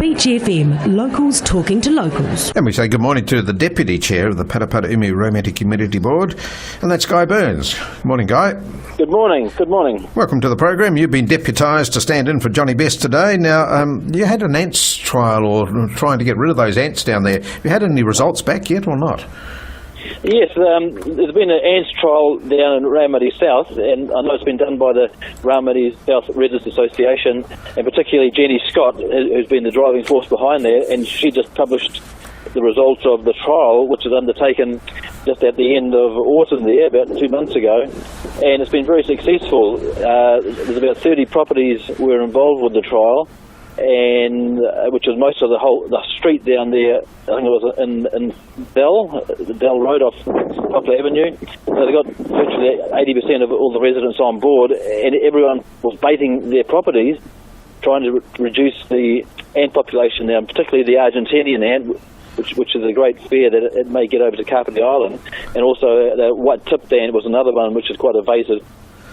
Beach FM, locals talking to locals. And we say good morning to the Deputy Chair of the Paraparaumu Raumati Community Board, and that's Guy Burns. Good morning, Guy. Good morning. Good morning. Welcome to the program. You've been deputised to stand in for Johnny Best today. Now, you had an ants trial, or trying to get rid of those ants down there. Have you had any results back yet or not? Yes, there's been an ants trial down in Raumati South, and I know it's been done by the Raumati South Residents Association, and particularly Jenny Scott, who's been the driving force behind there, and she just published the results of the trial, which was undertaken just at the end of autumn there, about 2 months ago, and it's been very successful. There's about 30 properties were involved with the trial, and which was most of the street down there. I think it was in Dell Road off Poplar Avenue. So they got virtually 80% of all the residents on board, and everyone was baiting their properties, trying to reduce the ant population now, particularly the Argentinian ant, which is a great fear that it may get over to Kapiti Island, and also the white-tipped ant was another one which is quite invasive.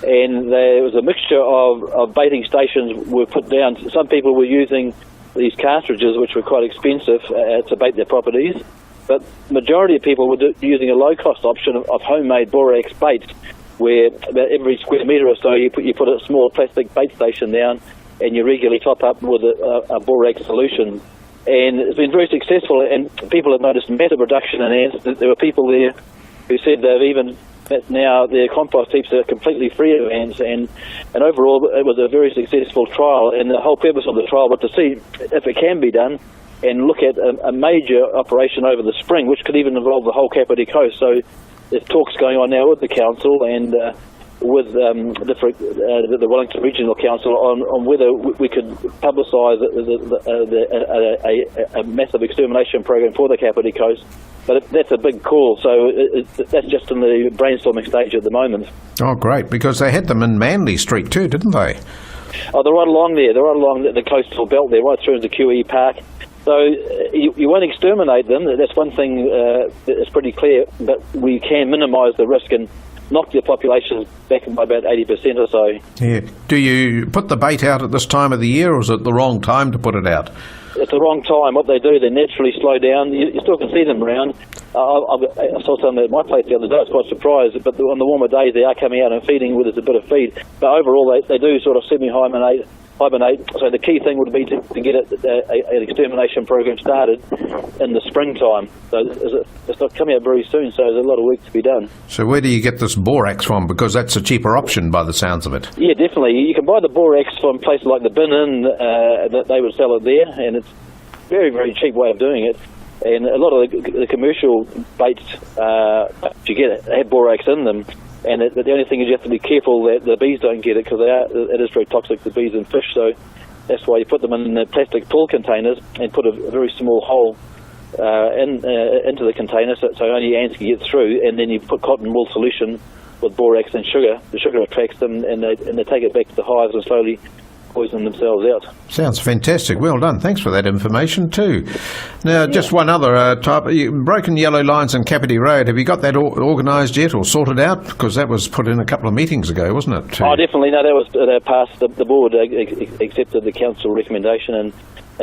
And there was a mixture of baiting stations were put down. Some people were using these cartridges, which were quite expensive to bait their properties, but majority of people were using a low-cost option of homemade borax baits, where about every square metre or so you put a small plastic bait station down, and you regularly top up with a borax solution. And it's been very successful, and people have noticed massive reduction in ants. There were people there who said they've even now their compost heaps are completely free of ants, and overall it was a very successful trial, and the whole purpose of the trial was to see if it can be done and look at a major operation over the spring, which could even involve the whole Kapiti coast. So there's talks going on now with the council and with the Wellington Regional Council on whether we could publicise a massive extermination program for the Kapiti coast. But that's a big call, so that's just in the brainstorming stage at the moment. Oh, great, because they had them in Manly Street too, didn't they? Oh, they're right along there. They're right along the coastal belt there, right through into QE Park. So you won't exterminate them. That's one thing that's pretty clear, but we can minimise the risk and knock the population back by about 80% or so. Yeah. Do you put the bait out at this time of the year, or is it the wrong time to put it out? It's the wrong time. What they do, they naturally slow down. You still can see them around. I saw some at my place the other day. I was quite surprised, but on the warmer days they are coming out and feeding with us a bit of feed. But overall they do sort of semi-hibernate. So the key thing would be to get an extermination program started in the springtime. So it's not coming out very soon, so there's a lot of work to be done. So where do you get this borax from? Because that's a cheaper option by the sounds of it. Yeah, definitely. You can buy the borax from places like the Bin Inn, that they would sell it there, and it's a very, very cheap way of doing it. And a lot of the commercial baits you get have borax in them. And the only thing is you have to be careful that the bees don't get it, because it is very toxic to bees and fish. So that's why you put them in the plastic pull containers and put a very small hole into the container so only ants can get through. And then you put cotton wool solution with borax and sugar. The sugar attracts them, and they take it back to the hives and slowly poison themselves out. Sounds fantastic. Well done. Thanks for that information too. Now, just one other type. Broken yellow lines on Kapiti Road. Have you got that organised yet or sorted out? Because that was put in a couple of meetings ago, wasn't it? Oh, definitely. No, that was passed. The board accepted the council recommendation, and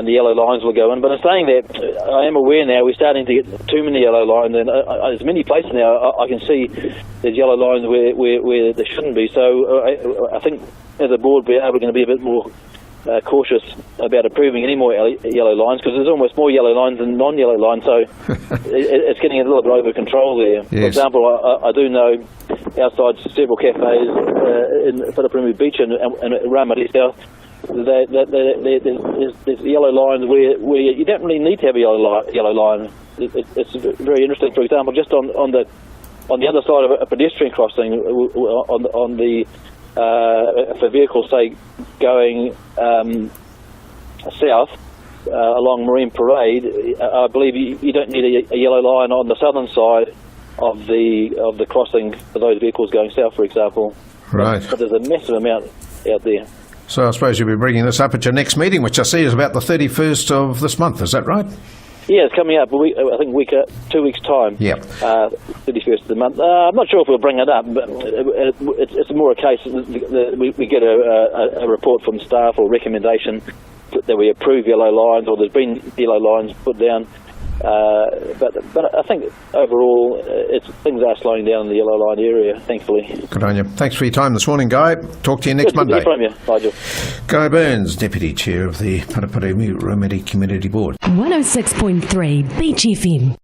the yellow lines will go in. But in saying that, I am aware now we're starting to get too many yellow lines, and there's many places now I can see there's yellow lines where there shouldn't be. So I think as a board we're going to be a bit more cautious about approving any more yellow lines, because there's almost more yellow lines than non-yellow lines, so it's getting a little bit over control there. Yes. For example, I do know outside several cafes in Paraparaumu Beach and Raumati South, there's yellow lines where you don't really need to have a yellow line. It's very interesting. For example, just on the other side of a pedestrian crossing, on the for vehicles, say, going south along Marine Parade, I believe you don't need a yellow line on the southern side of the crossing for those vehicles going south, for example. Right. But there's a massive amount out there. So I suppose you'll be bringing this up at your next meeting, which I see is about the 31st of this month. Is that right? Yeah, it's coming up. I think 2 weeks' time. Yeah. 31st of the month. I'm not sure if we'll bring it up, but it's more a case that we get a report from staff or recommendation that we approve yellow lines, or there's been yellow lines put down. But I think overall, things are slowing down in the yellow line area, thankfully. Good on you. Thanks for your time this morning, Guy. Talk to you next Monday. Good to hear from you, Nigel. Guy Burns, Deputy Chair of the Paraparaumu Raumati Community Board. 106.3 Beach FM.